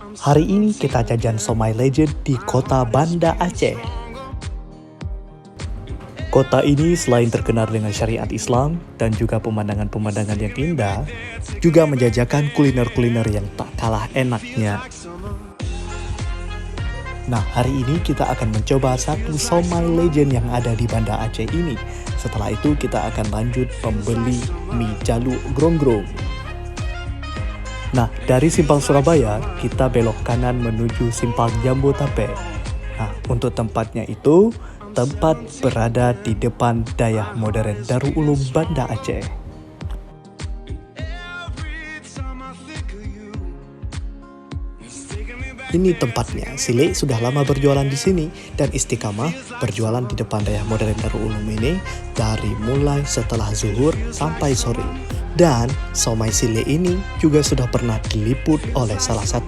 Hari ini kita jajan somai legend di kota Banda Aceh. Kota ini selain terkenal dengan syariat Islam dan juga pemandangan-pemandangan yang indah, juga menjajakan kuliner-kuliner yang tak kalah enaknya. Nah, hari ini kita akan mencoba satu somai legend yang ada di Banda Aceh ini. Setelah itu kita akan lanjut membeli mie jaluk grong-grong. Nah, dari Simpang Surabaya, kita belok kanan menuju Simpang Jambu Tape. Nah, untuk tempatnya itu, tempat berada di depan Dayah Modern Darul Ulum Banda Aceh. Ini tempatnya. Sile sudah lama berjualan di sini dan istiqamah berjualan di depan Dayah Modern Darul Ulum ini dari mulai setelah zuhur sampai sore. Dan somai Sile ini juga sudah pernah diliput oleh salah satu